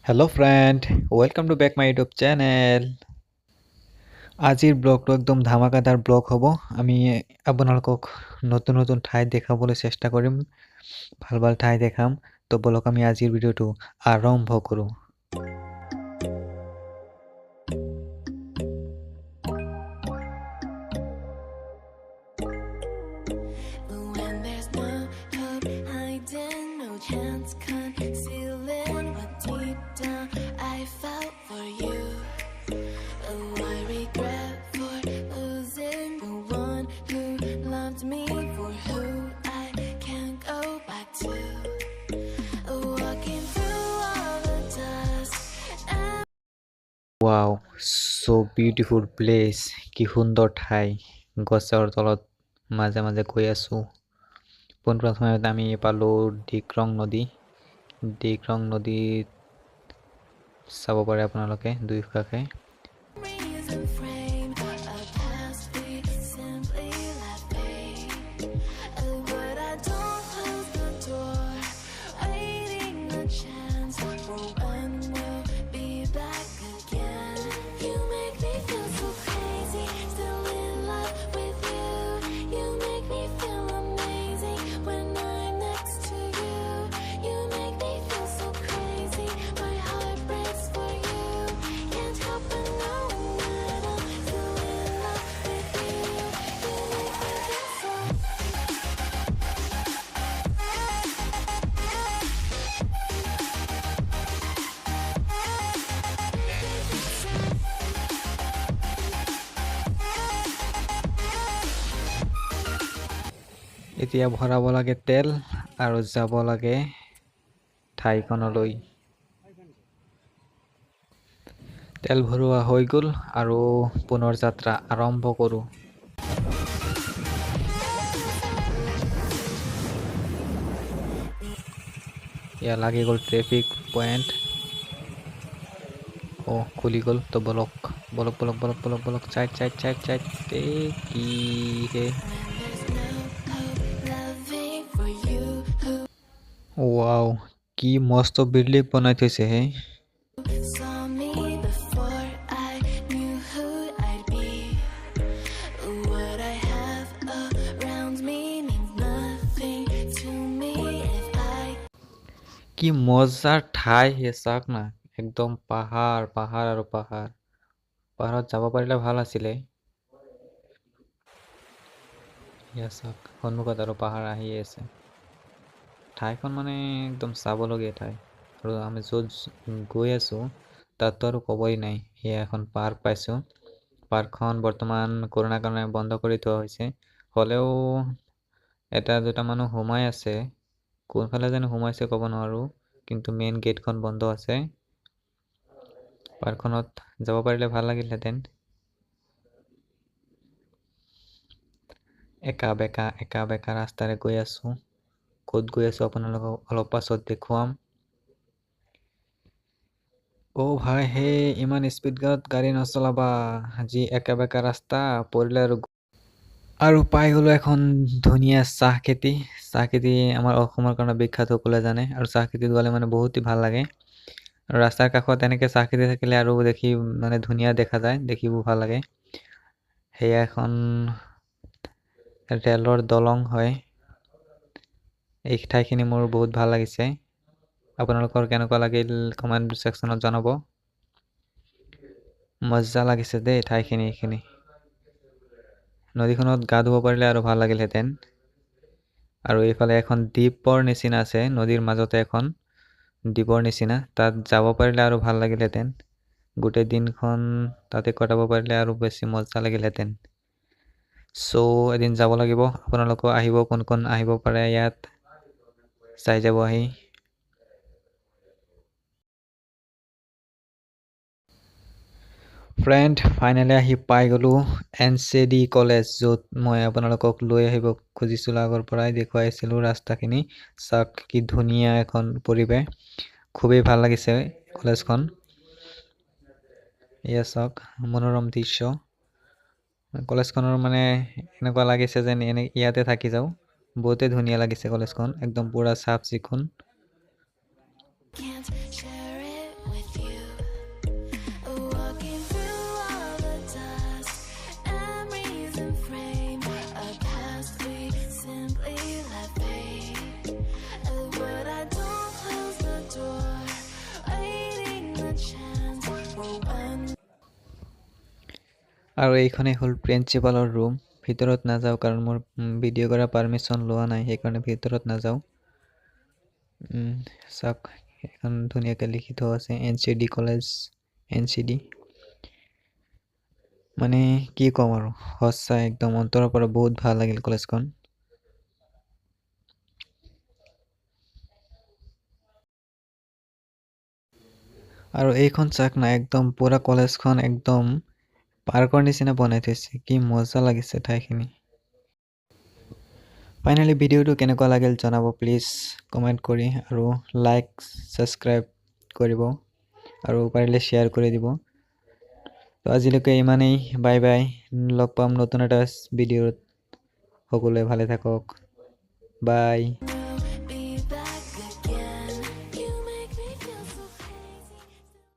Hello friend, welcome to back my YouTube channel. আজিৰ ব্লগটো একদম ধামাকাদাৰ blog হ'ব। আমি আপোনালোকক নতুন নতুন ঠাই দেখাবলৈ চেষ্টা কৰিম। ভাল ভাল ঠাই দেখাম। তো বলক আমি আজিৰ ভিডিঅ'টো আৰম্ভ কৰোঁ। When there's no hope hiding, no chance concealing what deep down I felt for you. Oh, I regret for losing the one who loved me, for who I can't go back to. Walking through all the dust and Wow, so beautiful place. কি সুন্দৰ ঠাই। গছৰ তলত মাজে মাজে গৈ আছোঁ। পোনপ্ৰথমে সময়ত আমি পালোঁ ডিক্ৰং নদী। ডিক্ৰং নদীত চাব পাৰে আপোনালোকে দুয়োকাষে। reason frame a past we simply let fade. But I don't close the door, waiting a chance for when we'll be back again. You make me feel so crazy, still in love with you. You make me feel amazing when I'm next to you. You make me feel so crazy, my heart breaks for you. Can't help but knowing that I'm still in love with you. You make me feel so. এতিয়া ভৰাব লাগে তেল আৰু যাব লাগে ঠাইখনলৈ। তেল ভৰোৱা হৈ গ'ল আৰু পুনৰ যাত্ৰা আৰম্ভ কৰোঁ। এয়া লাগি গ'ল ট্ৰেফিক পইণ্ট। খুলি গ'ল তো বলক বলক বলক বলক বলক বলক চাইড চাইড চাইড চাইড কি হে Loving for you who wow কি মস্ত বিল্ডিং বনাই থৈছে হে। saw me before I knew who I'd be. What I have around me means nothing to me if I কি মজাৰ ঠাই হে চাওক না, একদম পাহাৰ পাহাৰ আৰু পাহাৰ। পাহাৰত যাব পাৰিলে ভাল আছিলে। এয়া চাওক সন্মুখত আৰু পাহাৰ আহিয়ে আছে। ঠাইখন মানে একদম চাবলগীয়া ঠাই। আৰু আমি য'ত গৈ আছোঁ তাততো আৰু ক'বই নাই। এয়া এখন পাৰ্ক পাইছোঁ। পাৰ্কখন বৰ্তমান কৰোণাৰ কাৰণে বন্ধ কৰি থোৱা হৈছে। হ'লেও এটা দুটা মানুহ সোমাই আছে। কোনফালে জানো সোমাইছে ক'ব নোৱাৰোঁ, কিন্তু মেইন গেটখন বন্ধ আছে। পাৰ্কখনত যাব পাৰিলে ভাল লাগিলহেঁতেন। একা বেকা ৰাস্তাৰে গৈ আছোঁ। ক'ত গৈ আছোঁ আপোনালোকক অলপ পাছত দেখুৱাম। ভাই হে ইমান স্পীডত গাড়ী নচলাবা, যি একা বেকা ৰাস্তা পৰিলে আৰু পাই গ'লোঁ এখন ধুনীয়া চাহ খেতি। চাহ খেতি আমাৰ অসমৰ কাৰণে বিখ্যাত সকলোৱে জানে, আৰু চাহ খেতিত গ'লে মানে বহুতেই ভাল লাগে। আৰু ৰাস্তাৰ কাষত এনেকৈ চাহ খেতি থাকিলে আৰু দেখি মানে ধুনীয়া দেখা যায়, দেখিব ভাল লাগে। সেয়া এখন ৰেলৰ দলং হয়। এই ঠাইখিনি মোৰ বহুত ভাল লাগিছে। আপোনালোকৰ কেনেকুৱা লাগিল কমেণ্ট ছেকশ্যনত জনাব। মজা লাগিছে দেই ঠাইখিনি এইখিনি। নদীখনত গা ধুব পাৰিলে আৰু ভাল লাগিলহেঁতেন। আৰু এইফালে এখন দ্বীপৰ নিচিনা আছে, নদীৰ মাজতে এখন দ্বীপৰ নিচিনা, তাত যাব পাৰিলে আৰু ভাল লাগিলহেঁতেন। গোটেই দিনখন তাতে কটাব পাৰিলে আৰু বেছি মজা লাগিলহেঁতেন। এদিন যাব লাগিব। আপোনালোকো আহিব, কোন কোন আহিব পাৰে ইয়াত চাই যাব আহি। ফ্ৰেণ্ড ফাইনেলি আহি পাই গ'লোঁ NCD কলেজ, য'ত মই আপোনালোকক লৈ আহিব খুজিছিলোঁ। আগৰ পৰাই দেখুৱাইছিলোঁ ৰাস্তাখিনি। চাওক কি ধুনীয়া এখন পৰিৱেশ, খুবেই ভাল লাগিছে কলেজখন। এয়া চাওক মনোৰম দৃশ্য। কলেজখনৰ মানে এনেকুৱা লাগিছে যেন ইয়াতে থাকি যাওঁ। বহুতেই ধুনীয়া লাগিছে কলেজখন, একদম পুৰা চাফ চিকুণ। can't share it with আৰু এইখনেই হ'ল প্ৰিন্সিপালৰ ৰুম। ভিতৰত নাযাওঁ কাৰণ মোৰ ভিডিঅ' কৰা পাৰ্মিশ্যন লোৱা নাই, সেইকাৰণে ভিতৰত নাযাওঁ। চাওক এখন ধুনীয়াকৈ লিখি থোৱা আছে NCD কলেজ NCD। মানে কি ক'ম আৰু, সঁচা একদম অন্তৰৰ পৰা বহুত ভাল লাগিল কলেজখন। আৰু এইখন চাওক না, একদম পুৰা কলেজখন একদম পাৰ্কৰ নিচিনা বনাই থৈছে, কি মজা লাগিছে ঠাইখিনি। ফাইনেলি ভিডিঅ'টো কেনেকুৱা লাগিল জনাব প্লিজ কমেণ্ট কৰি, আৰু লাইক ছাবস্ক্ৰাইব কৰিব, আৰু পাৰিলে শ্বেয়াৰ কৰি দিব। তো আজিলৈকে ইমানেই, বাই বাই। লগ পাম নতুন এটা ভিডিঅ'ত। সকলোৱে ভালে থাকক, বাই।